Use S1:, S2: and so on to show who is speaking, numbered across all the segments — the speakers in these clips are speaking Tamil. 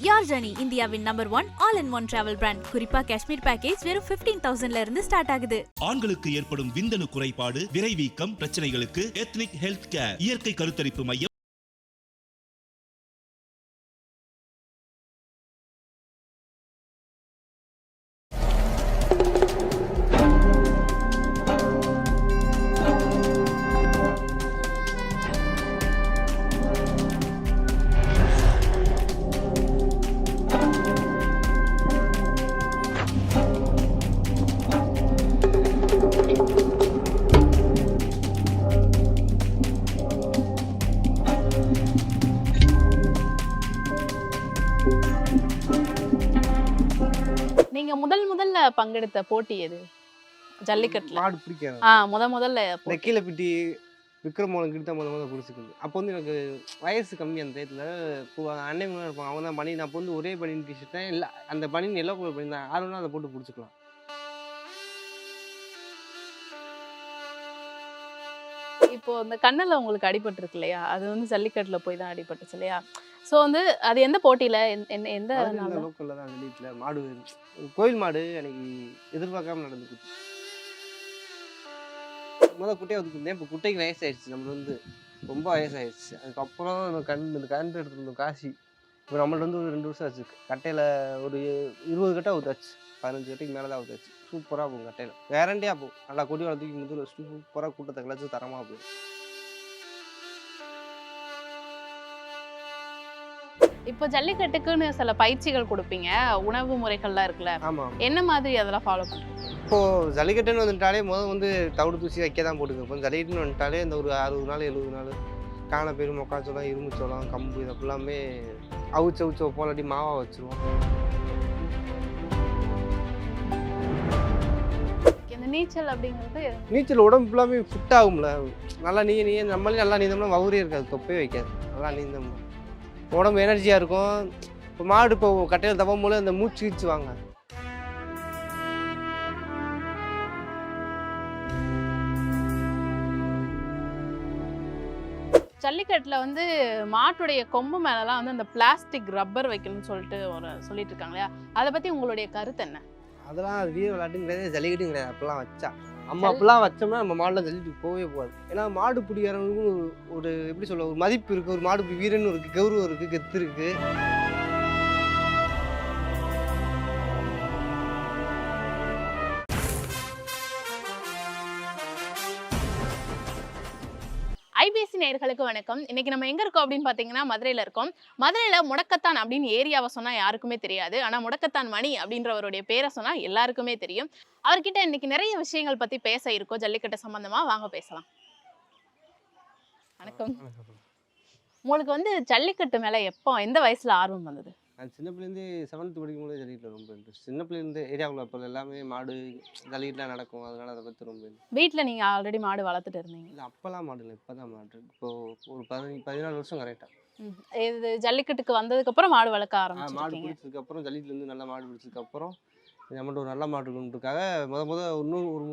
S1: Your Journey, இந்தியாவின் நம்பர் 1 all-in-one travel brand. குறிப்பா காஷ்மீர் பேக்கேஜ் வெறும் 15,000ல இருந்து ஸ்டார்ட் ஆகுது.
S2: ஆண்களுக்கு ஏற்படும் விந்தணு குறைபாடு, விரைவீக்கம் பிரச்சனைகளுக்கு எத்னிக் ஹெல்த் கேர் இயற்கை கருத்தரிப்பு மையம்.
S3: நீங்க முதல்ல பங்கெடுத்த போட்டி எது? ஜல்லிக்கட்டுல.
S4: மாடு பிடிக்காது.
S3: முதல்ல
S4: இந்த கீழப்பிட்டி விக்ரமோகன் கிட்ட தான் முதல்ல பிடிச்சிக்குது. அப்போ வந்து எனக்கு வயசு கம்மி அந்த டயத்தில். இப்போ அண்ணன் இருப்பான், அவன் தான் பனியன். அப்போ வந்து ஒரே பனியன் டிஷர்ட்டேன் இல்லை, அந்த பனியன் எல்லோ கலர் பனியன் தான். ஆறுனா அதை போட்டு பிடிச்சிக்கலாம்.
S3: இப்போ இந்த கண்ணுல உங்களுக்கு அடிபட்டு இருக்கு இல்லையா, அது வந்து ஜல்லிக்கட்டுல போய் தான் அடிபட்டுச்சு இல்லையா? ஸோ வந்து அது எந்த போட்டியில எந்த
S4: லோக்கல்ல தான் வெளியில மாடு, கோயில் மாடு எனக்கு எதிர்பார்க்காம நடந்துச்சு. குட்டையை ஒதுக்கிருந்தேன். இப்போ குட்டைக்கு வயசாயிடுச்சு. நம்ம வந்து ரொம்ப வயசாயிடுச்சு. அதுக்கப்புறம் இந்த கரண்ட் எடுத்துருந்தோம் காசி. இப்போ நம்மள்ட்ட வந்து ஒரு 2 வருஷம் ஆச்சு. கட்டையில் ஒரு 20 கட்டை ஊத்தாச்சு, 15 கட்டைக்கு மேலே தான் ஊத்தாச்சு. சூப்பராக போகும் கட்டையில், கேரண்டியாக போகும். நல்லா கொடி வளர்த்துக்கு முதல்ல வச்சுட்டு சூப்பராக கூட்டத்தை கிளச்சி தரமாக போகும்.
S3: இப்போ ஜல்லிக்கட்டுக்குன்னு சில பயிற்சிகள் கொடுப்பீங்க, உணவு முறைகள்லாம் இருக்குல்ல,
S4: ஆமாம்.
S3: என்ன மாதிரி அதெல்லாம் ஃபாலோ பண்ணுறீங்க?
S4: இப்போது ஜல்லிக்கட்டுன்னு வந்துட்டாலே வந்து தவிடு தூசி வைக்க தான் போட்டுக்கோம். இப்போ ஜல்லிக்கட்டுன்னு வந்துட்டாலே இந்த ஒரு 60 நாள் 70 நாள் காண பேர், மொக்காச்சோளம், இரும்புச்சோளம், கம்பு, இது எல்லாமே அவிச்சு வைப்போம், இல்லாட்டி மாவா வச்சுருவோம்.
S3: இந்த நீச்சல் அப்படிங்கிறது
S4: நீச்சல் உடம்பு ஃபுல்லாமே ஃபிட் ஆகும்ல. நல்லா நம்மளே நல்லா நீந்தோம்னா வவுரே இருக்காது, தொப்பே வைக்காது. நல்லா நீந்தோம்னா உடம்பு எனர்ஜியாக இருக்கும். இப்போ மாடு இப்போ கட்டையில் தப்பம் போல அந்த மூச்சு கீச்சு வாங்க.
S3: ஜல்லிக்கட்டுல வந்து மாட்டுடைய கொம்பு மேலலாம் வந்து அந்த பிளாஸ்டிக் ரப்பர் வைக்கணும்னு சொல்லிட்டு இருக்காங்க இல்லையா, அதை பத்தி உங்களுடைய கருத்து என்ன?
S4: அதெல்லாம் அது வீர விளையாட்டும் கிடையாது, ஜல்லிக்கட்டும் கிடையாது. அப்பெல்லாம் வச்சா நம்ம அப்படிலாம் வச்சோம்னா நம்ம மாடுலாம் ஜல்லிட்டு போகவே போகாது. ஏன்னா மாடு பிடிக்கிறவங்களுக்கும் ஒரு எப்படி சொல்ல, ஒரு மதிப்பு இருக்குது. ஒரு மாடு பிடி வீரன்னு இருக்குது, கௌரவம் இருக்குது, கெத்து இருக்குது.
S3: ஐபிசி நேயர்களுக்கு வணக்கம். இன்னைக்கு நம்ம எங்க இருக்கோம் அப்படின்னு பாத்தீங்கன்னா மதுரையில இருக்கோம். மதுரையில முடக்கத்தான் அப்படின்னு ஏரியாவை சொன்னா யாருக்குமே தெரியாது, ஆனா முடக்கத்தான் மணி அப்படின்றவருடைய பேரை சொன்னா எல்லாருக்குமே தெரியும். அவர்கிட்ட இன்னைக்கு நிறைய விஷயங்கள் பத்தி பேச இருக்கோம், ஜல்லிக்கட்டு சம்பந்தமா. வாங்க பேசலாம். வணக்கம். உங்களுக்கு வந்து ஜல்லிக்கட்டு மேல எப்போ எந்த வயசுல ஆர்வம் வந்தது?
S4: நான் சின்ன பிள்ளைலேருந்து 7th படிக்கும்போது ஜல்லிக்கட்டில் ரொம்ப இன்ட்ரெஸ்ட். சின்ன பிள்ளைலேருந்து ஏரியாவுக்குள்ள அப்போ எல்லாமே மாடு ஜல்லிக்கட்டுலாம் நடக்கும், அதனால அதை பற்றி ரொம்ப
S3: வீட்டில் நீங்க ஆல்ரெடி மாடு வளர்த்துட்டு இருந்தீங்க?
S4: இல்லை, அப்போல்லாம் மாடு இல்லை, இப்போ தான் மாடு. இப்போது ஒரு 14 வருஷம் கரெக்டாக.
S3: இது ஜல்லிக்கட்டுக்கு வந்ததுக்கு அப்புறம் மாடு வளர்க்க
S4: மாடு
S3: ஆரம்பிச்சிருக்கீங்க?
S4: பிடிச்சதுக்கப்புறம் ஜல்லிக்கட்டுலேருந்து நல்ல மாடு பிடிச்சதுக்கப்புறம் நம்மகிட்ட ஒரு நல்ல மாடு இருக்குன்றதுக்காக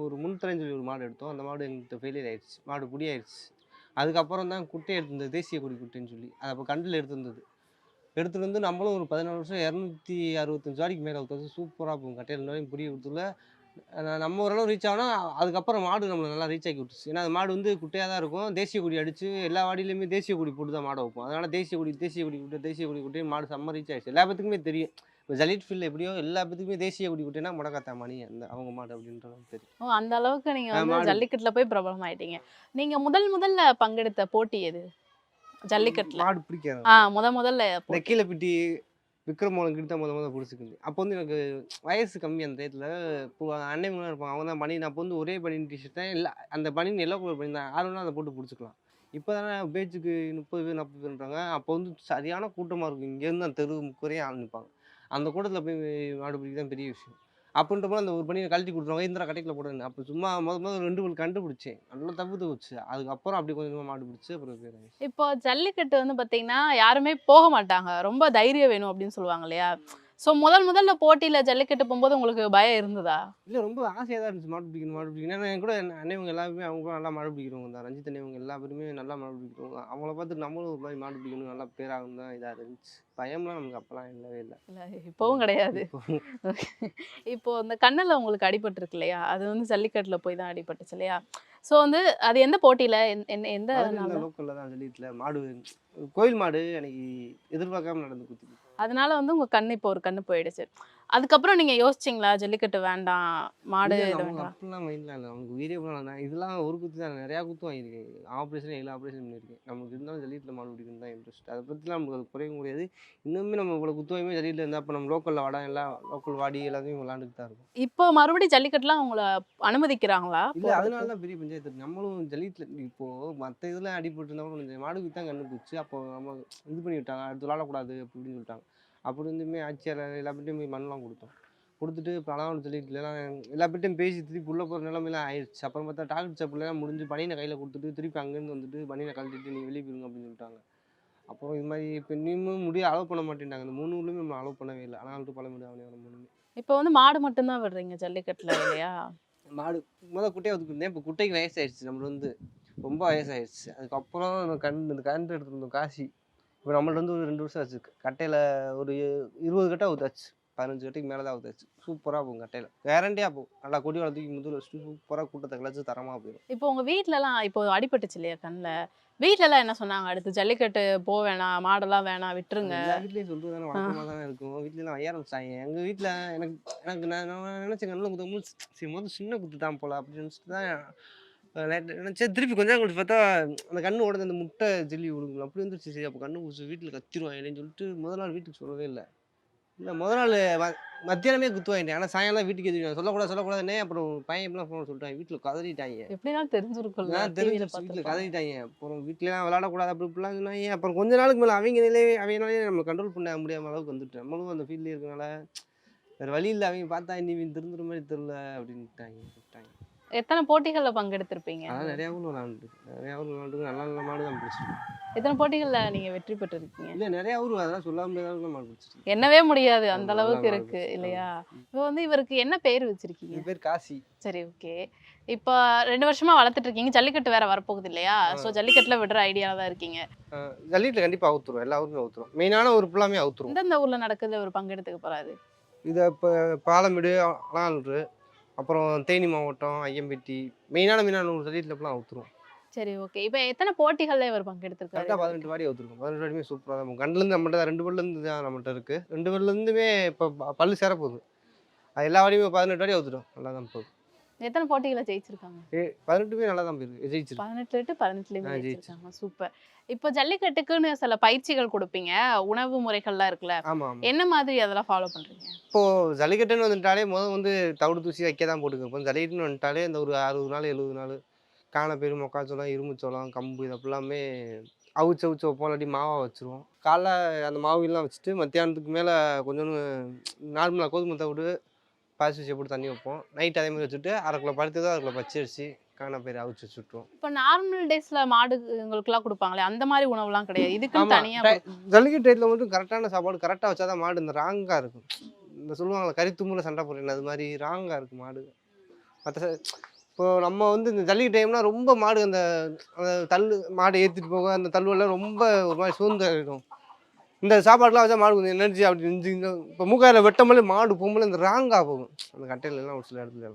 S4: ஒரு முன்தரன்னு சொல்லி ஒரு மாடு எடுத்தோம். அந்த மாடு எங்கள்கிட்ட ஃபெயிலியர் ஆயிடுச்சு, மாடு குடியாயிடுச்சு. அதுக்கப்புறம் தான் குட்டை எடுத்திருந்தது, தேசிய கொடி குட்டைன்னு சொல்லி. அது அப்போ கண்டில் எடுத்துருந்தது. எடுத்துகிட்டு வந்து நம்மளும் ஒரு 14 வருஷம் 265 வாடிக்கு மேலே ஊற்றது சூப்பராக போகும். கட்டையில் வரையும் புரிய கொடுத்துல நம்ம ஓரளவு ரீச் ஆனால் அதுக்கப்புறம் மாடு நம்மளை நல்லா ரீச் ஆக்கி விட்டுச்சு. ஏன்னா அது மாடு வந்து குட்டையாக தான் இருக்கும். தேசிய கொடி அடித்து எல்லா வாடியிலையுமே தேசிய கொடி போட்டு தான் மாடை வைப்போம். அதனால் தேசிய கொடி குட்டையும் மாடு செம்ம ரீச் ஆகிடுச்சு. எல்லா பேத்துக்குமே தெரியும். இப்போ ஜல்லிக்கட்டு ஃபீல்டில் எப்படியோ எல்லா பேத்துக்குமே தேசிய கொடி குட்டைனா முடக்கத்தான் மணி அந்த அவங்க மாடு அப்படின்றது தெரியும்.
S3: ஓ, அந்த அளவுக்கு நீங்கள் வந்து ஜல்லிக்கட்டுல போய் பிரபலம் ஆயிட்டீங்க. நீங்கள் முதல்ல பங்கெடுத்த போட்டி எது ஜல்லிக்கட்டுல?
S4: மாடு பிடிக்காது.
S3: முதல்ல
S4: இந்த கீழப்பிட்டி விக்ரமோகன் கிட்ட தான் முதல்ல பிடிச்சிக்குது. அப்போ வந்து எனக்கு வயசு கம்மி அந்த டயத்தில். இப்போ அண்ணன் இருப்பான், அவன் தான் பனியன். அப்போ வந்து ஒரே பனியன் டிஷர்ட் தான், இல்லை அந்த பனியன் எல்லோ கலர் பனியன் தான். ஆறுனா அதை போட்டு பிடிச்சிக்கலாம். இப்போ தானே பேச்சுக்கு 30 பேர் 40 பேருன்றாங்க. அப்போ வந்து சரியான கூட்டமாக இருக்கும். இங்கேருந்து அந்த தெரு குறைய ஆள் நிற்பாங்க. அந்த கூட்டத்தில் போய் மாடு பிடிக்க தான் பெரிய விஷயம். அப்படின்ற போது அந்த ஒரு பனியை கழட்டி கொடுத்துருவாங்க, இந்த கடைக்கில் போடுறேன். அப்போ சும்மா முதல் 2 பல் கண்டுபிடிச்சேன், நல்லா தப்பு வச்சு. அதுக்கப்புறம் அப்படி கொஞ்சமாக மாடு பிடிச்சி அப்புறம் பேர்.
S3: இப்போ ஜல்லிக்கட்டு வந்து பார்த்தீங்கன்னா யாருமே போக மாட்டாங்க, ரொம்ப தைரியம் வேணும் அப்படின்னு சொல்லுவாங்க இல்லையா? ஸோ முதல்ல போட்டியில ஜல்லிக்கட்டு போகும்போது உங்களுக்கு பயம் இருந்ததா?
S4: இல்லை ரொம்ப ஆசையாக தான் இருந்துச்சு மாடு பிடிக்கணும் மாடு பிடிக்கணும். ஏன்னா என் கூட அண்ணவங்க எல்லாருமே அவங்க கூட நல்லா மாடு பிடிக்கிறவங்க தான். ரஞ்சித் அண்ணவங்க எல்லா பேருமே நல்லா மாடு பிடிக்கிறவங்க. அவங்கள பார்த்து நம்மளும் ஒரு மாதிரி மாடு பிடிக்கணும் நல்லா பேராகணும் தான் இதாக இருந்துச்சு. பயம்லாம் நமக்கு அப்போலாம் இல்லவே இல்லை.
S3: இல்ல இப்பவும் கிடையாது. இப்போ இந்த கண்ணுல உங்களுக்கு அடிபட்டிருக்கு இல்லையா? அது வந்து ஜல்லிக்கட்டுல போய் தான் அடிபட்டுச்சு இல்லையா? ஸோ வந்து அது எந்த போட்டியில எந்த நாள்ல?
S4: லோக்கலில் தான் ஜல்லிக்கட்டில் மாடு கோயில் மாடு அன்னைக்கு எதிர்பார்க்காம நடந்து குத்தி.
S3: அதனால வந்து உங்க கண்ணு இப்போ ஒரு கண்ணு போயிடுச்சு. அதுக்கப்புறம் நீங்க யோசிச்சீங்களா ஜல்லிக்கட்டு வேண்டாம், மாடு
S4: இல்ல
S3: இது
S4: நமக்கு
S3: வேண்டாம்?
S4: அப்படிலாம் மைண்ட்லாம் இல்லை. நமக்கு உயிரே போகலாம். நான் இதெல்லாம் ஒரு குத்து தான் நிறையா குத்து வாங்கியிருக்கேன். ஆப்ரேஷன் 7 ஆப்ரேஷன் பண்ணியிருக்கேன். நமக்கு இருந்தாலும் ஜல்லிக்கட்டில் மாடு பிடிக்கணும் தான் இன்ட்ரெஸ்ட். அதை பற்றிலாம் நமக்கு அது குறைய முடியாது. இன்னுமே நம்ம இவ்வளோ குத்து வாங்கியுமே ஜல்லிக்கட்டில் இருந்தால் அப்போ நம்ம லோக்கலில் வாடம் எல்லாம் லோக்கல் வாடி எல்லாத்தையும் விளாண்டுட்டு தான் இருக்கும்.
S3: இப்போ மறுபடியும் ஜல்லிக்கட்டுலாம் உங்களை அனுமதிக்கிறாங்களா
S4: இல்லை அதனால
S3: போறதுக்கு?
S4: தான் பெரிய பஞ்சாயத்து இருக்கு. நம்மளும் ஜல்லிக்கட்டில் இப்போது மற்ற இதில் அடிபட்டு இருந்தால் கூட கொஞ்சம் மாடுக்கு தான் கண்ணு போச்சு. அப்போ நம்ம இது பண்ணி விட்டாங்க, அடுத்து விளாடக்கூடாது அப்படி இப்படின்னு சொல்லிட்டாங்க. அப்படி இருந்துமே ஆட்சியாளர் எல்லா பேர்ட்டையும் போய் மண்ணுலாம் கொடுத்தோம். கொடுத்துட்டு இப்போ அழகான ஜல்லிக்கட்டுலாம் எல்லா பேர்ட்டையும் பேசி திருப்பி உள்ளே போகிற நிலமைலாம் ஆயிடுச்சு. அப்புறம் பார்த்தா டாக்டர் சப்பிலாம் முடிஞ்சு பனியனை கையில் கொடுத்துட்டு திருப்பி அங்கேருந்து வந்துட்டு பனியனை கழட்டிட்டு நீங்கள் வெளியே போயிருங்க அப்படின்னு சொல்லிட்டாங்க. அப்புறம் இது மாதிரி இப்போ இன்னும் முடிய அலோவ் பண்ண மாட்டேன்ட்டாங்க. இந்த 3 ஊர்லேயுமே நம்மளை அலோவ் பண்ணவே இல்லை. ஆனால் பழ முடியும் அவனே வர மூணுமே
S3: இப்போ வந்து மாடு மட்டும்தான் விடுறீங்க ஜல்லிக்கட்டுல இல்லையா?
S4: மாடு குட்டையை ஒதுக்கிருந்தேன். இப்போ குட்டைக்கு வயசாயிடுச்சு. நம்மளுக்கு வந்து ரொம்ப வயசாயிடுச்சு. அதுக்கப்புறம் இந்த கரண்ட் எடுத்துருந்தோம் காசி. இப்போ நம்மள்ட்ட வந்து ஒரு 2 வருஷம் ஆச்சு. கட்டையில் ஒரு 20 கட்டை ஊத்தாச்சு. 15 கட்டைக்கு மேலே தான் ஊத்தாச்சு. சூப்பராக போகும் கட்டையில். கேரண்டியாக போகும். நல்லா கொடி வள தூக்கி முதுகில் வச்சுட்டு சூப்பராக கூட்டத்தை கிளச்சி தரமாக போயிடும்.
S3: இப்போ உங்க வீட்லலாம் இப்போ அடிபட்டுச்சு இல்லையா கண்ணுல? வீட்லலாம் என்ன சொன்னாங்க? அடுத்து ஜல்லிக்கட்டு போ வேணாம், மாடெல்லாம் வேணாம், விட்டுருங்க.
S4: எல்லா வீட்லேயும் சொல்கிறது தானே வழக்கமாக தானே இருக்கும். வீட்லலாம் ஐயா ஆரம்பிச்சாங்க. எங்கள் வீட்டில் எனக்கு எனக்கு நான் நினச்சேன் கண்ணில் குத்தும்போது சரி முதல் சின்ன குத்து தான் போல அப்படின்னு நினச்சிட்டு தான் நினச்சேன். திருப்பி கொஞ்சம் கழிச்சு பார்த்தா அந்த கண்ணு உடனே அந்த முட்டை ஜெல்லி விழுங்கலாம் அப்படி வந்துருச்சு. சரி அப்போ கண்ணு குடிச்சு வீட்டில் கத்திருவாங்க இல்லைன்னு சொல்லிட்டு முதல் நாள் வீட்டுக்கு சொல்லவே இல்லை. இல்லை முதல் நாள் மத்தியானமே குத்து வாங்கிட்டேன். ஆனால் சாயங்காலம் வீட்டுக்கு எதிர்த்து சொல்லக்கூடாதுன்னே அப்புறம் பையன் எப்படிலாம் ஃபோன் சொல்லிட்டாங்க. வீட்டில் கதறிட்டாங்க.
S3: எப்படினாலும் தெரிஞ்சிருக்கும்ல
S4: நான்
S3: டிவில
S4: தெரிஞ்சு வீட்டில்
S3: பார்த்துருப்பாங்க.
S4: கதறிட்டாங்க. அப்புறம் வீட்டிலலாம் விளாடக்கூடாது அப்படி இப்படிலாம் சொன்னாங்க. அப்புறம் கொஞ்ச நாளுக்கு மேலே அவங்கனாலே நம்ம கண்ட்ரோல் பண்ண முடியாம அளவுக்கு வந்துட்டு நம்மளும் அந்த ஃபீல்ட்லேயே இருக்கனால வேறு வழி இல்லை. அவங்க பார்த்தா நீ திருந்துற மாதிரி தெரில அப்படின்ட்டாங்க.
S3: எத்தனை போட்டிகள்ல பங்கெடுத்திருப்பீங்க?
S4: ஆனால் நிறையா ஊர் விளாண்டுருக்கு நல்ல நல்ல மாடு தான் பிடிச்சிருக்கு.
S3: எத்தனை போட்டிகள்ல நீங்க வெற்றி பெற்றிருக்கீங்க?
S4: இல்லை நிறையா ஊர் அதெல்லாம் சொல்ல முடியாத மாடு பிடிச்சிருக்கு.
S3: எண்ணவே முடியாது அந்த
S4: நல்ல
S3: அளவுக்கு
S4: மாடு
S3: இருக்கு
S4: பிடிச்சிருக்கு.
S3: இல்லையா? இப்போ வந்து இவருக்கு என்ன பேர் வச்சிருக்கீங்க?
S4: இது பேர் காசி.
S3: சரி ஓகே. இப்போ 2 வருஷமா வளர்த்துட்டு இருக்கீங்க. ஜல்லிக்கட்டு வேற வரப்போகுது இல்லையா? ஸோ ஜல்லிக்கட்டுல விடுற ஐடியால தான் இருக்கீங்க.
S4: ஜல்லிக்கட்டில் கண்டிப்பாக அவுத்துரும். எல்லா ஊருமே அவுத்துரும். மெயினான ஊர் ஃபுல்லாமே அவுத்துரும்.
S3: எந்தெந்த ஊர்ல நடக்குது அவர் பங்கெடுத்துக்க போறாரு?
S4: இதை இப்போ பாலமேடு அலானூர் அப்புறம் தேனி மாவட்டம் ஐயம்பட்டி மெயினான ஊர் ஜல்லிக்கட்டில் ஃபுல்லாக அவுத்துரும்.
S3: சரி ஓகே. இப்போ எத்தனை போட்டிகள்ல இவர் பங்கெடுத்திருக்காரு?
S4: கரெக்டாக 18 வாடி அவுத்துருக்கும். 18 வாடியுமே சூப்பராக தான். கண்ணுலேருந்து நம்மகிட்ட 2 பல்லேருந்து தான் நம்மகிட்ட இருக்குது. 2 பல்லேருந்துமே இப்போ பல்லு சேர போகுது. அது எல்லா வாடியுமே 18 வாடி அவுத்துடும். நல்லா தான் போகுது.
S3: எத்தனை போட்டிகளை ஜெயிச்சிருக்காங்க?
S4: 18மே நல்லா தான் போயிருக்கு. ஜெயிச்சிருக்கு.
S3: 18
S4: ஜெயிச்சு.
S3: ஜெயிச்சிருக்காங்க. சூப்பர். இப்போ ஜல்லிக்கட்டுக்குன்னு சில பயிற்சிகள் கொடுப்பீங்க. உணவு முறைகள்லாம் இருக்குல்ல.
S4: ஆமாம் ஆமாம்.
S3: என்ன மாதிரி அதெல்லாம் ஃபாலோ பண்றீங்க?
S4: இப்போது ஜல்லிக்கட்டுன்னு வந்துட்டாலே வந்து தவிடு தூசி வைக்க தான் போட்டுக்கோங்க. இப்போ ஜல்லிக்கட்டுன்னு வந்துட்டாலே இந்த ஒரு 60 நாள் 70 நாள் காணப்பேரு மொக்காச்சோளம் இரும்புச்சோளம் கம்பு இது எல்லாமே அவிச்சு வைப்போம். இல்லாட்டி மாவாக வச்சுருவோம். காலைல அந்த மாவுலாம் வச்சுட்டு மத்தியானத்துக்கு மேலே கொஞ்சோண்டு நார்மலாக கோதுமை தவிடு பாசி போட்டு தண்ணி வைப்போம். நைட் அதே மாதிரி வச்சுட்டு 1/2 கிலோ பருத்ததோ 1/2 கிலோ பச்சரிசி காணப்பேரு அவிச்சு வச்சுட்ருவோம்.
S3: இப்போ நார்மல் டேஸ்ல மாடுங்களுக்குலாம் கொடுப்பாங்களே அந்த மாதிரி உணவுலாம் கிடையாது. இதுக்குன்னு
S4: ஆமாம்.
S3: தனியா
S4: ஜல்லிக்கட்டு டேட்டில் மட்டும் கரெக்டான சாப்பாடு கரெக்டாக வச்சா தான் மாடு இந்த ராங்காக இருக்கும். இந்த சொல்லுவாங்களே கறித்தும்முல சண்டை போடுறேன் அது மாதிரி ராங்காக இருக்குது மாடு. மற்ற இப்போது நம்ம வந்து இந்த ஜல்லிக்கட்டு டைம்னா ரொம்ப மாடு அந்த தள்ளு மாடு ஏற்றிட்டு போக அந்த தள்ளுவெல்லாம் ரொம்ப ஒரு மாதிரி சூழ்ந்தாயிடும். இந்த சாப்பாடுலாம் வச்சா மாடு கொஞ்சம் எனர்ஜி அப்படி நெஞ்சு இப்போ மூக்காயில் வெட்டமலே மாடு போகும்போது இந்த ராங்காக போகும் அந்த கட்டையிலலாம் ஒரு சில இடத்துல.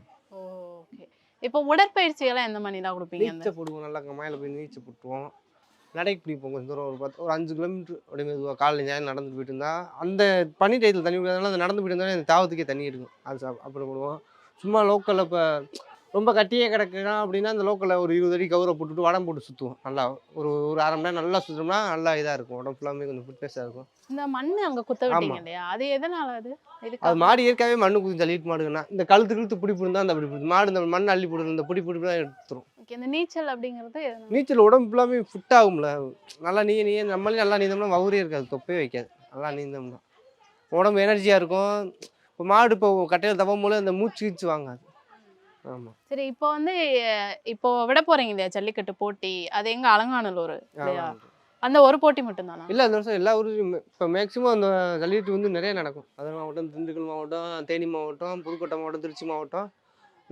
S3: ஓகே. இப்போ உடற்பயிற்சியெல்லாம் எந்த மாதிரிலாம் கொடுப்பீங்க?
S4: நீச்சல் போடுவோம். நல்லா மலையில் போய் நீச்சல் போட்டுருவோம். நடைக்கு பிடிப்போம் கொஞ்சம் தூரம் ஒரு 5 கிலோமீட்டர் அப்படியே மெதுவாக காலையில் ஞாயிறு நடந்து போயிட்டு இருந்தா அந்த பனி டயத்தில் தண்ணி குடிக்கிறதுனால அந்த நடந்து போயிட்டு இருந்தாலும் அந்த தாவத்துக்கே தண்ணி எடுக்கும். அது அப்புறம் போடுவோம். சும்மா லோக்கலில் இப்போ ரொம்ப கட்டியே கிடக்குனா அப்படின்னா அந்த லோக்கலில் ஒரு 20 அடி கவுரை போட்டுவிட்டு வடம் போட்டு சுற்றுவோம். நல்லா ஒரு 1/2 மணி நேரம் நல்லா சுற்றோம்னா நல்லா இதாக இருக்கும். உடம்பு ஃபுல்லாமே கொஞ்சம் ஃபிட்னஸாக இருக்கும்.
S3: இந்த மண்ணு அங்கே குத்த விட்டீங்க இல்லையா? அது எதனால?
S4: அது மாடு இயற்கையாகவே மண்ணு குத்தி ஜல்லிட்டு மாடுங்கன்னா இந்த கழுத்து பிடிப்பு இருந்தால் அந்த பிடிப்பு மாடு இந்த மண் அள்ளி போடுறது இந்த பிடிப்பு தான் எடுத்துரும்.
S3: இந்த நீச்சல் அப்படிங்கிறது
S4: நீச்சல் உடம்பு ஃபுல்லாமே ஃபிட் ஆகும்ல. நல்லா நீ நம்மளே நல்லா நீந்தோம்னா வவுரே இருக்காது, தொப்பே வைக்காது. நல்லா நீந்தோம்னா உடம்பு எனர்ஜியாக இருக்கும். இப்போ மாடு இப்போ கட்டையில் தப்பும் போல அந்த மூச்சு கீச்சு வாங்காது. ஆமாம்.
S3: சரி. இப்போ வந்து இப்போ விட போறீங்க இல்லையா ஜல்லிக்கட்டு போட்டி? அது எங்க அலங்காநல்லூர் இல்லையா? அந்த ஒரு போட்டி மட்டும் தானா?
S4: இல்லை, அந்த வருஷம் எல்லா ஊர்லேயும் இப்போ மேக்ஸிமம் அந்த ஜல்லிக்கட்டு வந்து நிறைய நடக்கும். மதுரை மாவட்டம், திண்டுக்கல் மாவட்டம், தேனி மாவட்டம், புதுக்கோட்டை மாவட்டம், திருச்சி மாவட்டம்,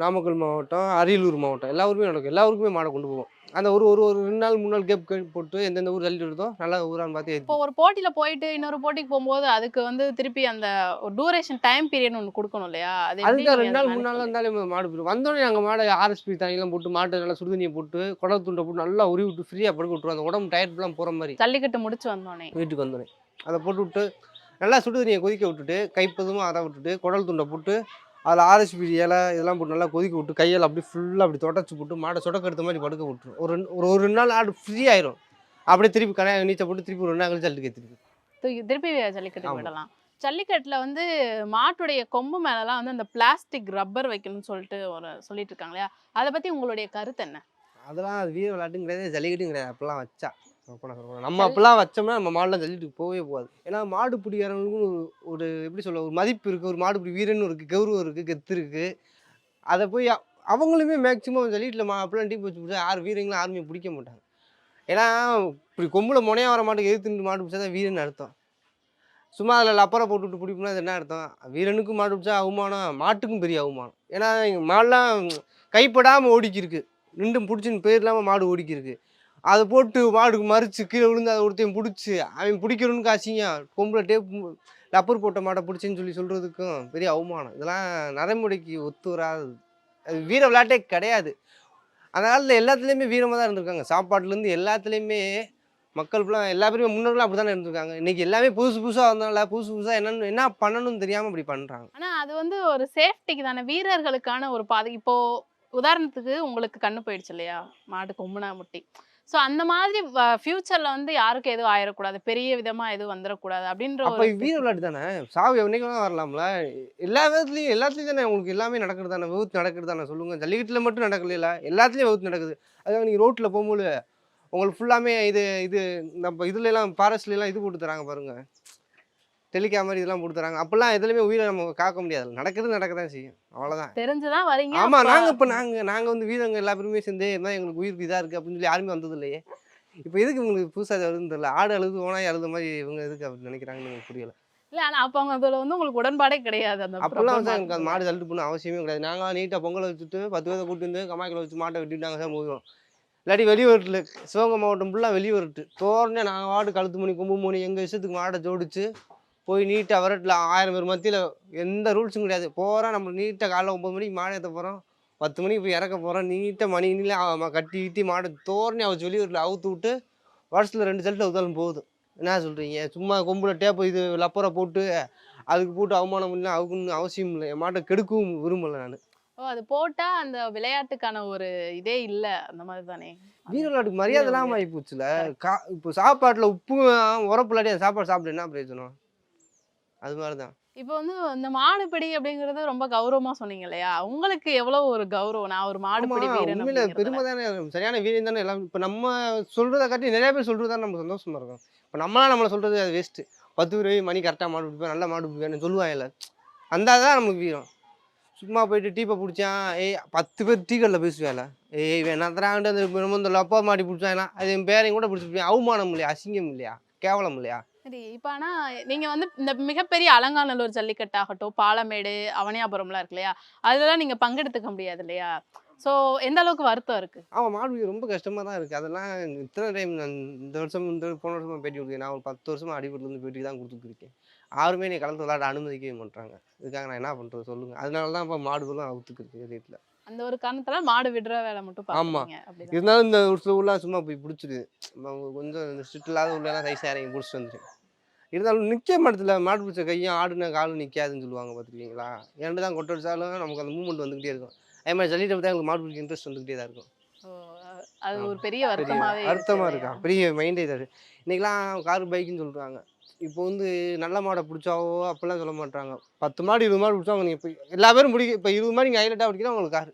S4: நாமக்கல் மாவட்டம், அரியலூர் மாவட்டம் எல்லா ஊருமே நடக்கும். எல்லா ஊருக்குமே மாடை கொண்டு போவோம். அந்த ஒரு ஒரு ஒரு 2 நாள் 3 நாள் கேப் போட்டு எந்தெந்த ஊர் ஜல்லிக்கட்டு வருதோ நல்லா ஊரான்னு பார்த்து
S3: இப்போ
S4: ஏற்றி.
S3: ஒரு போட்டியில போயிட்டு இன்னொரு போட்டிக்கு போகும்போது அதுக்கு வந்து திருப்பி அந்த ஒரு டூரேஷன் டைம் பீரியட் ஒண்ணு குடுக்கணும் இல்லையா? அது எப்படி
S4: அதுக்கு
S3: நீங்க
S4: 2
S3: அத
S4: நாள் 3
S3: மேனேஜ்
S4: நாள்
S3: பண்றீங்க?
S4: இருந்தாலே மாடு போயிடும். வந்தோடனே நாங்கள் மாடை ஆர்எஸ்பி தண்ணியெல்லாம் போட்டு மாட்டை நல்லா சுடுதண்ணியை போட்டு குடல் துண்டை போட்டு நல்லா உருவி விட்டு ஃப்ரீயாக படுக்க விட்டுருவோம். அந்த உடம்பு டயர்ட்லாம் போகிற மாதிரி
S3: ஜல்லிக்கட்டு முடிச்சு வந்தோனே.
S4: வீட்டுக்கு வந்தோடனே அதை போட்டு விட்டு நல்லா சுடுதண்ணியை கொதிக்க விட்டுட்டு கைப்பதுமாக அதை விட்டுட்டு குடல் துண்டை போட்டு அதில் ஆர்எஸ்பி இலை இதெல்லாம் போட்டு நல்லா கொதிக்க விட்டு கையால் அப்படி ஃபுல்லாக அப்படி தொடச்சி போட்டு மாடை சொடக்க எடுத்த மாதிரி படுக்க விட்டுரும். ஒரு 2 நாள் ஆடு ஃப்ரீ ஆயிரும். அப்படியே திருப்பி கனையை நீச்சல் போட்டு திருப்பி ஒரு 2 நாள் கழிச்சு ஜல்லிக்கட்டு திருப்பி.
S3: திருப்பி ஜல்லிக்கட்டுக்கு
S4: ஆமா.
S3: விடலாம். ஜல்லிக்கட்டுல வந்து மாட்டுடைய கொம்பு மேலலாம் வந்து அந்த பிளாஸ்டிக் ரப்பர் வைக்கணும்னு சொல்லிட்டு சொல்லிட்டு இருக்காங்க இல்லையா? அத பத்தி உங்களுடைய கருத்து என்ன?
S4: அதெல்லாம் அது வீர விளையாட்டும் கிடையாது, ஜல்லிக்கட்டும் கிடையாது. அப்பெல்லாம் வச்சா நம்ம அப்பெல்லாம் வச்சோம்னா நம்ம மாடுலாம் ஜல்லிக்கட்டுக்கு போகவே போகாது. ஏன்னா மாடு பிடிக்கிறவங்களுக்கும் ஒரு எப்படி சொல்ல ஒரு மதிப்பு இருக்குது. ஒரு மாடு பிடி வீரன்னு இருக்குது, கௌரவம் இருக்குது, கெத்து இருக்குது. அதை போய் அவங்களுமே மேக்ஸிமம் ஜல்லிக்கட்டில் அப்பெல்லாம் டீப் வச்சு பிடிச்சா யார் வீரங்களும் யாருமே பிடிக்க மாட்டாங்க. ஏன்னா இப்படி கொம்பில் முனையா வர மாட்டுக்கு எதிர்த்து மாடு பிடிச்சா தான் வீரன்னு அர்த்தம். சும்மா அதில் லப்பரை போட்டுவிட்டு பிடிப்போம்னா அது என்ன அர்த்தம்? வீரனுக்கும் மாடு பிடிச்சா அவமானம், மாட்டுக்கும் பெரிய அவமானம். ஏன்னா மாடுலாம் கைப்படாமல் ஓடிக்கிருக்கு, நின்று பிடிச்சின்னு பேர் இல்லாமல் மாடு ஓடிக்கிருக்கு. அதை போட்டு மாடுக்கு மறித்து கீழே விழுந்து அதை ஒருத்தையும் பிடிச்சி அவன் பிடிக்கிறவனுக்கு ஆசைங்க கொம்பில் டேப் லப்பர் போட்ட மாட்டை பிடிச்சின்னு சொல்கிறதுக்கும் பெரிய அவமானம். இதெல்லாம் நடைமுறைக்கு ஒத்து வராது. அது வீர விளையாட்டே கிடையாது. அந்த காலத்தில் எல்லாத்துலேயுமே வீரமாக தான் இருந்திருக்காங்க. சாப்பாட்டுலேருந்து எல்லாத்துலேயுமே மக்கள் ஃபுல்லாக எல்லா பேருமே முன்னோர்களும் அப்படி தானே இருந்திருக்காங்க. இன்றைக்கி எல்லாமே புதுசு புதுசாக வந்தனால புதுசு புதுசாக என்ன பண்ணணும்னு தெரியாமல் அப்படி பண்ணுறாங்க.
S3: ஆனா அது வந்து ஒரு சேஃப்டிக்கு தானே, வீரர்களுக்கான ஒரு பாதை. இப்போ உதாரணத்துக்கு உங்களுக்கு கண்ணு போயிடுச்சு இல்லையா? மாடு கொம்புனா முட்டி. ஸோ அந்த மாதிரி ஃபியூச்சர்ல வந்து யாருக்கும் எதுவும் ஆயிடக்கூடாது, பெரிய விதமா எதுவும் வந்துடக்கூடாது அப்படின்ற
S4: அப்போ
S3: ஒரு
S4: வீர விளையாட்டு தானே, சாவு என்னைக்கு வேணால் வரலாம்ல. எல்லா விதத்துலையும் எல்லாத்துலேயும் தானே உங்களுக்கு எல்லாமே நடக்கிறது தானே, விபத்து நடக்கிறது தானே. சொல்லுங்கள், ஜல்லிக்கட்டில் மட்டும் நடக்கல, எல்லாத்துலேயும் விபத்து நடக்குது. அதாவது நீங்கள் ரோட்டில் போகும்போது உங்களுக்கு ஃபுல்லாமே இது நம்ம இதுலலாம் ஃபாரஸ்ட்லாம் இது போட்டு தராங்க பாருங்கள், டெலிகேமரா இதெல்லாம் போட்டு தராங்க. அப்போல்லாம் எதுலையுமே உயிரை நம்ம காக்க முடியாது. நடக்க தான் செய்யும், அவ்வளோதான்.
S3: தெரிஞ்சுதான் வரீங்க.
S4: ஆமாம்,
S3: அப்ப
S4: நாங்கள் வந்து வீரங்க எல்லா பேருமே சேர்ந்து இருந்தால் எங்களுக்கு உயிருக்கு இதாக இருக்குது அப்படின்னு சொல்லி யாருமே வந்தது இல்லையே. இப்போ எதுக்கு உங்களுக்கு புதுசாக வருதுன்னு தெரியல. ஆடு அழுது ஓனாய் அழுத மாதிரி இவங்க எதுக்கு அப்படி நினைக்கிறாங்கன்னு எனக்கு புரியல.
S3: இல்ல ஆனா அப்ப அவங்க அதுல வந்து உங்களுக்கு உடன்பாடே கிடையாது. அந்த
S4: அப்போல்லாம்
S3: rubber
S4: வந்து எனக்கு அந்த
S3: மாட்டுறதுல.
S4: மாடு தள்ளிட்டு போகணும் அவசியமே கிடையாது. நாங்கள் நீட்டாக பொங்கலை வச்சுட்டு 10 பேரை கூட்டு வந்து கமாய்க்கில் வச்சு மாட்டை வெட்டிட்டாங்க சார் போயிடும். இல்லாட்டி வெளியூரில் சிவகங்கை மாவட்டம் ஃபுல்லாக வெளியூர்ட்டு தோறனே நாங்கள் மாடு கழுத்து மணி கொம்பு மணி எங்கள் இஷ்டத்துக்கு மாடை ஜோடிச்சு போய் நீட்டாக வரட்டில் 1000 பேர் மத்தியில் எந்த ரூல்ஸும் கிடையாது. போகிறோம் நம்ம நீட்டாக காலைல 9 மணிக்கு மாடை ஏற்ற போகிறோம், 10 மணிக்கு போய் இறக்க போகிறோம். நீட்டாக மணிலாம் கட்டி கிட்டி மாடை தோறனே அவச்சு வெளியூரில் அவுத்து விட்டு வருஷத்தில் 2 செல்ட்டு அவுத்தாலும் போகுது. என்ன சொல்கிறீங்க? சும்மா கொம்பில் டேப்பு இது லப்பரை போட்டு அதுக்கு போட்டு அவமானம் இல்லை அவுக்குன்னு அவசியம் இல்லை. என் மாட்டை கெடுக்கவும் விரும்பலை நான்.
S3: ஓ, அது போட்டா அந்த விளையாட்டுக்கான ஒரு இதே இல்ல, அந்த மாதிரி தானே.
S4: வீர விளையாட்டுக்கு மரியாதை
S3: வீர
S4: இல்லாமல் ஆகி
S3: விளையாட்டு.
S4: போச்சுல.
S3: Correct.
S4: இப்போ சாப்பாட்டில் உப்பு உரப்பு இல்லாட்டி அந்த சாப்பாடு சாப்பிட்டு என்ன பிரயோஜனம்? அது மாதிரி தான்.
S3: இப்போ வந்து இந்த மாடுபிடி அப்படிங்கறது ரொம்ப கௌரவமா சொன்னீங்க இல்லையா? உங்களுக்கு எவ்வளவு ஒரு கௌரவம், நான் ஒரு மாடுபிடி
S4: ஆமாம்,
S3: வீரன்
S4: உண்மையில பெருமை
S3: அப்படிங்கிறதுல.
S4: தானே, சரியான வீரம் தானே எல்லாம். இப்போ நம்ம சொல்கிறத காட்டி நிறைய பேர் சொல்கிறது தான் நம்ம சந்தோஷமா இருக்கும். இப்போ நம்மளாம் நம்மளை சொல்கிறது அது வேஸ்ட்டு. 10 பேர் மணி கரெக்டாக மாடு பிடிப்பேன், நல்ல மாடு பிடிப்பேன்னு சொல்லுவாங்கல்ல, அந்த தான் நமக்கு வீரம். சும்மா போயிட்டு டீப்பை பிடிச்சான், 10 பேர் டீ கடையில் பேசுவேல, வேணாத்திராண்டு அந்த இந்த லப்பா மாடி பிடிச்சாங்கன்னா அது என் பேரையும் கூட பிடிச்சிருப்பேன். அவமானம் இல்லையா, அசிங்கம் இல்லையா, கேவலம் இல்லையா?
S3: சரி, இப்ப ஆனா நீங்க வந்து இந்த மிகப்பெரிய அலங்காநல்லூர் ஜல்லிக்கட்டாகட்டும், பாலமேடு, அவனியாபுரம்லாம் இருக்கு இல்லையா? அதுலலாம் நீங்க பங்கெடுத்துக்க முடியாது இல்லையா? சோ எந்த அளவுக்கு வருத்தம் இருக்கு?
S4: ஆமாம், மாடு பிடிக்க ரொம்ப கஷ்டமாக தான் இருக்குது. அதெல்லாம் இத்தனை டைம் நான் இந்த வருஷம் போன வருஷமாக பேட்டி கொடுத்தேன். நான் ஒரு 10 வருஷமாக அடிபட்டுலேருந்து பேட்டி தான் கொடுத்துருக்கேன். யாருமே என்னை கலந்து விளையாட அனுமதிக்கவே மாட்டாங்க. இதுக்காக நான் என்ன பண்ணுறது சொல்லுங்கள்? அதனால தான் இப்போ மாடுகளும் அவுத்துக்கிருக்கு வீட்டில்.
S3: அந்த ஒரு காரணத்தால மாடு விடுற வேலை மட்டும்
S4: ஆமாம்,
S3: பாக்குறீங்க அப்படிதான்.
S4: இருந்தாலும் இந்த ஒரு சில ஊர்லாம் சும்மா போய் பிடிச்சிடுது. கொஞ்சம் இந்த ஸ்ட்ரிக்ட் இல்லாத ஊர்லாம் சைஸாக இறங்கி பிடிச்சிட்டு வந்துட்டு இருந்தாலும் நிற்க மாட்டதில்ல. மாடு பிடிச்ச கையும் ஆடுன காலும் நிற்காதுன்னு சொல்லுவாங்க பார்த்துருக்கீங்களா? ஏன்ட்டு தான் கொட்டை அடிச்சாலும் நமக்கு அந்த மூவ்மெண்ட் வந்துக்கிட்டே இருக்கும். அதே மாதிரி ஜல்லிக்கட்டை பார்த்தா எங்களுக்கு மாடு பிடிக்க இன்ட்ரெஸ்ட் வந்துக்கிட்டே தான் இருக்கும்.
S3: ஓ, அது
S4: ஆமாம்,
S3: ஒரு பெரிய
S4: பெரிய
S3: வருத்தமாவே இருக்கு
S4: வருத்தமாக இருக்கா,
S3: இல்லையா?
S4: பெரிய மைண்டே இது. இன்றைக்கெலாம் காரு பைக்குன்னு சொல்கிறாங்க. இப்போ வந்து நல்ல மாடை பிடிச்சாவோ அப்படிலாம் சொல்ல மாட்டாங்க. 10 மாடு 20 மாடு பிடிச்சா அவங்க இப்போ எல்லா பேரும் பிடிக்க. இப்போ 20 மாடு இங்கே ஹைலைட்டாக பிடிக்கிறா உங்களுக்கு காரு.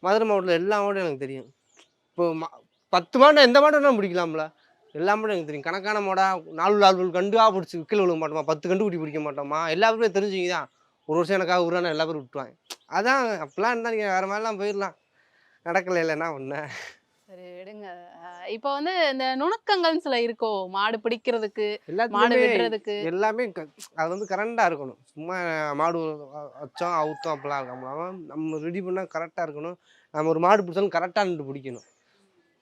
S4: மதுரை மாவட்டத்தில் எல்லா மாடும் எனக்கு தெரியும். இப்போ 10 மாடு எந்த மாடு வேணாலும் பிடிக்கலாம்ல, எல்லா மாடும் எனக்கு தெரியும். கணக்கான மாடா 4 கண்டுவாக பிடிச்சி கீழே விழுக மாட்டோமா, 10 கண்டு குட்டி பிடிக்க மாட்டோமா, எல்லா பேருமே தெரிஞ்சுங்க தான். ஒரு வருஷம் எனக்காக விட்றானா எல்லா பேரும் விட்டுருவாங்க. அதான் அப்போலாம் இருந்தால் நீங்கள் வேறு மாதிரிலாம் போயிடலாம். நடக்கலை, இல்லை என்ன பண்ண.
S3: சரி விடுங்க. இப்போ வந்து இந்த நுணுக்கங்கள்னு சில இருக்கோ மாடு பிடிக்கிறதுக்கு, மாடு
S4: எல்லாத்துலேயுமே
S3: விடுறதுக்கு?
S4: எல்லாமே அது வந்து கரண்டாக இருக்கணும். சும்மா மாடு வச்சோம் அவுத்தோம் அப்படிலாம் இருக்காம நம்ம ரெடி பண்ணால் கரெக்டாக இருக்கணும். நம்ம ஒரு மாடு பிடிச்சாலும் கரெக்டாக நின்று பிடிக்கணும்.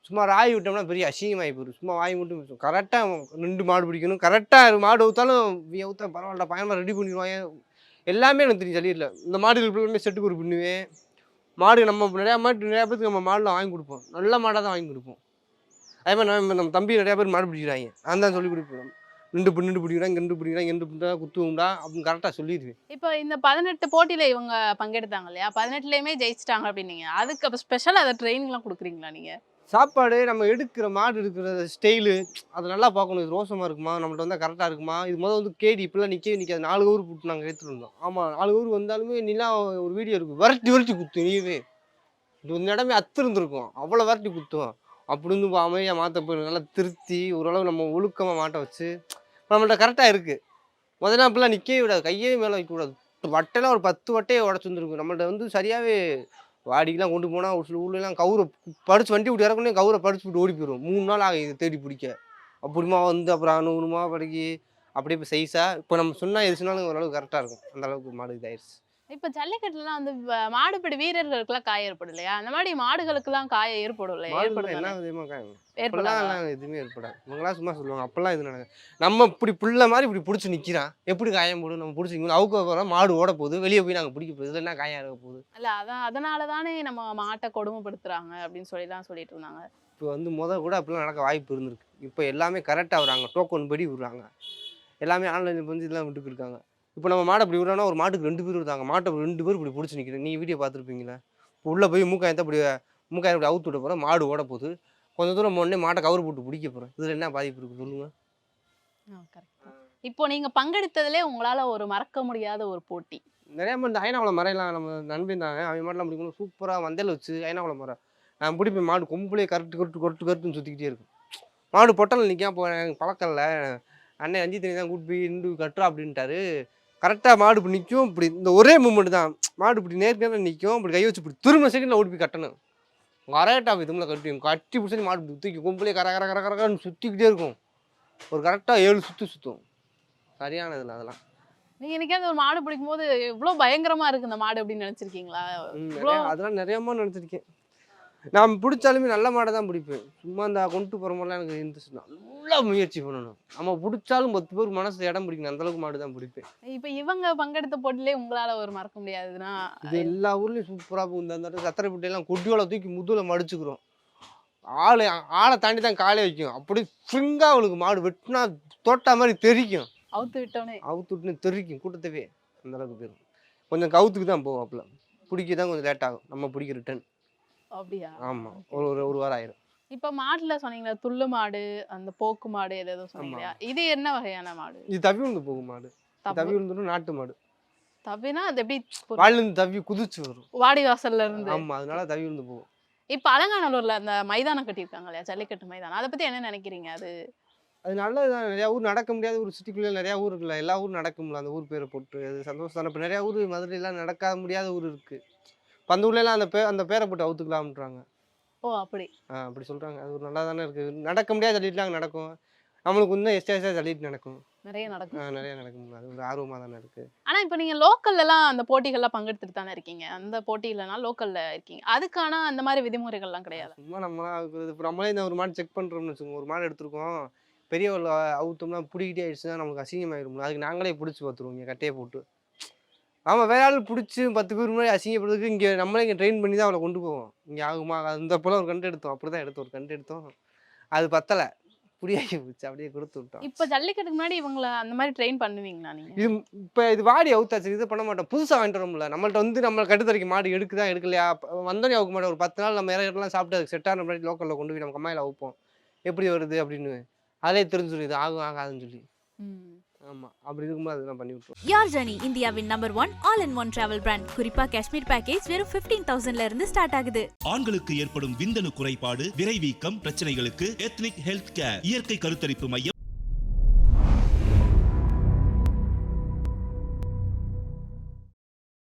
S4: சும்மா ராய் விட்டோம்னா பெரிய அசிங்கமாகி போயிடும். சும்மா வாய் மட்டும் கரெக்டாக நின்று மாடு பிடிக்கணும். கரெக்டாக மாடு ஊற்றாலும் ஊற்ற பரவாயில்ல பயமாக ரெடி பண்ணிடுவாங்க. எல்லாமே எனக்கு தெரியும் சளியில். இந்த மாடுகளுக்கு செட்டுக்கு ஒரு பின்னுவேன். மாடு நம்ம நிறையா பேருக்கு நம்ம மாடுலாம் வாங்கி கொடுப்போம். நல்ல மாடாக தான் வாங்கி கொடுப்போம். அதே மாதிரி நம்ம தம்பி நிறையா பேர் மாடு பிடிக்கிறாங்க. நான் தான் சொல்லி கொடுப்பேன். நின்று பிடிக்கிறாங்க, கண்டு பிடிக்கிறாங்க, எண்டு பிடிச்சா குத்துவோம்டா அப்படின்னு கரெக்டாக சொல்லிடுவேன்.
S3: இப்போ இந்த 18 போட்டியில இவங்க பங்கெடுத்தாங்க இல்லையா? 18லயுமே ஜெயிச்சிட்டாங்க அப்படின்னீங்க. அதுக்கு அப்போ ஸ்பெஷலா அதை ட்ரைனிங்லாம் கொடுக்குறீங்களா நீங்க?
S4: சாப்பாடு நம்ம எடுக்கிற மாடு எடுக்கிற ஸ்டைலு அது நல்லா பார்க்கணும். இது ரோசமாக இருக்குமா, நம்மள்ட்ட வந்தால் கரெக்டாக இருக்குமா, இது முதல் கேடி இப்பெல்லாம் நிற்காது. 4 ஊர் போட்டு நாங்கள் எடுத்துகிட்டு இருந்தோம். ஆமாம் 4 ஊர் வந்தாலுமே நீலாம் ஒரு வீடியோ இருக்கும் விரட்டி குத்தும். நீவே இது இந்த இடமே இருந்திருக்கும். அவ்வளோ விரட்டி குத்துவோம். அப்படி இருந்து அமைதியாக மாற்ற போய் நல்லா திருத்தி ஓரளவு நம்ம ஒழுக்கமாக மாட்ட வச்சு நம்மள்ட்ட கரெக்டாக இருக்குது. முதல்ல அப்படிலாம் நிற்கவே விடாது. கையே மேலே வைக்கக்கூடாது. வட்டைலாம் ஒரு 10 வட்டையை உடச்சி வந்துருக்கும். நம்மள்ட்ட வந்து சரியாகவே வாடிக்கெலாம் கொண்டு போனால் ஒரு சில ஊர்லாம் கவுரை படித்து வண்டி விட்டு இறக்கணும். கவுரை படிச்சு விட்டு ஓடி போயிடும். 3 நாள் ஆகும் இது தேடி பிடிக்க. அப்படிமா வந்து அப்புறம் 100 படிக்கி அப்படியே இப்போ சைஸாக இப்போ நம்ம சொன்னால் எது சொன்னாலும் ஓரளவுக்கு கரெக்டாக இருக்கும். அந்த அளவுக்கு மாடு இதாகிடுச்சு.
S3: இப்போ ஜல்லிக்கட்டுலாம் வந்து மாடுபிடி வீரர்களுக்குலாம் காயம் ஏற்படும் இல்லையா? அந்த மாதிரி மாடுகளுக்குலாம் காயம் ஏற்படும் இல்லையா?
S4: என்ன விதமாக
S3: ஏற்படாதா?
S4: அப்பெல்லாம் எதுவுமே ஏற்படாது. இவங்களாம் சும்மா சொல்லுவாங்க அப்பெல்லாம் இது நடக்குது. நம்ம இப்படி புள்ள மாதிரி இப்படி பிடிச்சி நிற்கிறான் எப்படி காயம் போடும்? நம்ம பிடிச்சிக்கணும் அவுக்க போகிறோம். மாடு ஓட போகுது. வெளியே போய் நாங்கள் பிடிக்க போகுது. என்ன காயம் இருக்க போகுது?
S3: இல்ல அதனால தானே நம்ம மாட்டை கொடுமைப்படுத்துறாங்க அப்படின்னு சொல்லிலாம் சொல்லிட்டு இருந்தாங்க.
S4: இப்போ வந்து கூட அப்படிலாம் நடக்க வாய்ப்பு இருந்திருக்கு. இப்போ எல்லாமே கரெக்டாக வராங்க. டோக்கன் படி விடுறாங்க. எல்லாமே ஆன்லைனில் வந்து இதெல்லாம் விட்டுக்கு இருக்காங்க. இப்போ நம்ம மாடை இப்படி விடுறோன்னா ஒரு மாட்டுக்கு 2 பேர் விடுறாங்க. மாட்டை 2 பேர் இப்படி பிடிச்சி நிற்கிறேன். நீங்கள் வீடியோ பார்த்துருப்பீங்களா? இப்போ உள்ளே போய் மூக்காயத்தை இப்படி அவுத்து விட போகிறோம். மாடு ஓட போகுது. கொஞ்சம் தூரம் உடனே மாட்டை கவர் போட்டு பிடிக்க போகிறோம். இதில் என்ன பாதிப்பு இருக்குது சொல்லுங்கள்?
S3: இப்போ நீங்க பங்கெடுத்ததுலே உங்களால ஒரு மறக்க முடியாத ஒரு போட்டி?
S4: நிறையா மாதிரி இந்த ஐநாவளம் மறையெல்லாம் நம்ம நண்பன் தாங்க. அவன் மாடெல்லாம் பிடிக்கணும் சூப்பராக வந்தேல் வச்சு ஐநாவளம் மரம் நான் பிடிப்பேன். மாடு கொம்புலேயே கருட்டுன்னு சுற்றிக்கிட்டே இருக்கும். மாடு பொட்டலில் நிற்காம போகிறேன் எனக்கு பழக்கம் இல்லை. அண்ணன் ரஞ்சித் தண்ணி தான் கூட்டு போய் இண்டு கட்டுறா அப்படின்ட்டாரு. கரெக்டாக மாடு இப்படி நிற்கும். இப்படி இந்த ஒரே மூமெண்ட் தான். மாடு இப்படி நேர்க்க நிற்கும். இப்படி கை வச்சு இப்படி திரும்ப செகண்டில் ஓடி போய் கட்டணும். கரெக்டாக இதுமில் கட்டி பிடிச்சி மாடு தூக்கி கொம்புலேயே கரன்னு சுற்றிக்கிட்டே இருக்கும். ஒரு கரெக்டாக 7 சுற்றும். சரியானதில்லை அதெல்லாம்.
S3: நீங்க என்னைக்காவது ஒரு மாடு பிடிக்கும் போது இவ்வளவு பயங்கரமா இருக்கு இந்த மாடு அப்படின்னு நினைச்சிருக்கீங்களா?
S4: அதெல்லாம் நிறைய மாடு நினைச்சிருக்கேன். நான் பிடிச்சாலுமே நல்ல மாடை தான் பிடிப்பேன். சும்மா இந்த கொண்டு போகிற மாதிரிலாம் எனக்கு இன்ட்ரெஸ்ட். நல்லா முயற்சி பண்ணணும். நம்ம பிடிச்சாலும் 10 பேர் மனசு இடம் பிடிக்கணும். அந்தளவுக்கு மாடு தான் பிடிப்பேன்.
S3: இப்போ இவங்க பங்கெடுத்த போட்டிலே உங்களால ஒரு மறக்க முடியாதுன்னா?
S4: இது எல்லா ஊர்லேயும் சூப்பராக போகும். இந்த சத்திரப்பட்டியெல்லாம் கொட்டியோல தூக்கி முதுகில் மடிச்சுக்கிறோம். ஆளை தாண்டி தான் காலை வைக்கும். அப்படி ஃப்ரிங்காக அவளுக்கு மாடு வெட்டினா தோட்டா மாதிரி தெரிக்கும்.
S3: அவுத்து
S4: விட்டுன்னு தெரிக்கும் கூட்டத்தவே. அந்தளவுக்கு போயிடும். கொஞ்சம் கவுத்துக்கு தான் போவோம். அப்பெல்லாம் பிடிக்க தான் கொஞ்சம் லேட் ஆகும். நம்ம பிடிக்க ரிட்டன்.
S3: அப்படியா?
S4: ஆமாம் ஒரு வாரம் ஆயிடும்.
S3: இப்போ மாட்டுல சொன்னீங்களா துள்ளு மாடு, அந்த போக்கு மாடு ஏதோ சொன்னீங்களா? இது என்ன வகையான மாடு?
S4: இது தவி விழுந்து போகும் மாடு. தவி விழுந்துடும் நாட்டு மாடு.
S3: தவினா அது எப்படி?
S4: வாலிருந்து தவி குதிச்சு வரும்
S3: வாடி வாசல்ல இருந்து.
S4: ஆமாம் அதனால தவி விழுந்து போகும்.
S3: இப்போ அலங்காநல்லூர்ல அந்த மைதானம் கட்டியிருக்காங்க இல்லையா, ஜல்லிக்கட்டு மைதானம், அதை பத்தி என்ன நினைக்கிறீங்க?
S4: அது நல்லதுதான். நிறையா ஊர் நடக்க முடியாத ஒரு சிட்டிக்குள்ளே நிறையா ஊர் இருக்குல்ல. எல்லா ஊரும் நடக்கும்ல அந்த ஊர் பேரை போட்டு. அது சந்தோஷம் தானே. இப்போ நிறையா ஊர் மதுரையெல்லாம் நடக்க முடியாத ஊர் இருக்குது. இப்போ அந்த ஊர்லலாம் அந்த பேரை போட்டு அவுத்துக்கலாம்ன்றாங்க.
S3: ஓ அப்படி
S4: அப்படி சொல்கிறாங்க. அது ஒரு நல்லா தானே இருக்குது. நடக்க முடியாத தள்ளிட்டுலாம் நடக்கும். நம்மளுக்கு இன்னும் எஸ்டா தள்ளிட்டு நடக்கும்.
S3: நிறைய
S4: நடக்கும். அது ஒரு ஆர்வமாக தானே இருக்குது.
S3: ஆனால் இப்போ நீங்கள் லோக்கல்லாம் அந்த போட்டிகள்லாம் பங்கெடுத்துட்டு தானே இருக்கீங்க. அந்த போட்டி இல்லைனா லோக்கலில் இருக்கீங்க. அதுக்கான அந்த மாதிரி விதிமுறைகள்லாம் கிடையாது.
S4: சும்மா நம்மளாம் இப்போ நம்மளே இந்த ஒரு மாடு செக் பண்ணுறோம்னு வச்சுக்கோங்க. ஒரு மாடு எடுத்துருக்கோம். பெரிய அவுத்தோம்னா பிடிக்கிட்டே ஆயிடுச்சுன்னா நமக்கு அசிங்கமாயிரும்ல. அதுக்கு நாங்களே பிடிச்சி பார்த்துருவோம் இங்கே கட்டையை போட்டு. ஆமாம் வேற ஆள் பிடிச்சி 10 பேர் முன்னாடி அசிங்கப்படுறதுக்கு இங்கே நம்மளே இங்கே ட்ரெயின் பண்ணி தான் அவளை கொண்டு போவோம். இங்கே ஆகுமா அந்த போல் ஒரு கண்டு எடுத்தோம். அப்படி தான் ஒரு கண்டு எடுத்தோம். அது பத்தலை புரியாகி போச்சு. அப்படியே கொடுத்து விட்டோம்.
S3: இப்போ ஜல்லிக்கட்டுக்கு முன்னாடி இவங்களை அந்த மாதிரி ட்ரெயின் பண்ணுவீங்களா நீங்கள்?
S4: இது வாடி அவுத்தாச்சு. இது பண்ண மாட்டோம். புதுசாக வாங்கிட்டு வரோம்ல. நம்மள்ட்ட வந்து நம்ம கட்டுத்தரைக்கு மாடு எடுக்குதா எடுக்கலையா வந்தோடனே அவுக்க மாட்டோம். ஒரு 10 நாள் நம்ம இறக்கலாம் சாப்பிட்டு அதுக்கு செட்டான முன்னாடி லோக்கலில் கொண்டு போய் நம்ம கம்மாயில் அவுப்போம். எப்படி வருது அப்படின்னு அதே தெரிஞ்சு சொல்லி இது ஆகாதுன்னு சொல்லி. ஆமா அப்படி இருக்கும்போது அதெல்லாம் பண்ணி விட்டுருவோம்.
S1: யார் ஜர்னி இந்தியாவின் நம்பர் 1 all-in-one travel brand. குறிப்பா காஷ்மீர் பேக்கேஜ் வெறும் 15,000ல இருந்து ஸ்டார்ட் ஆகுது.
S2: ஆண்களுக்கு ஏற்படும் விந்தணு குறைபாடு, விரைவீக்கம் பிரச்சனைகளுக்கு எத்னிக் ஹெல்த் கேர் இயற்கை கருத்தரிப்பு மையம்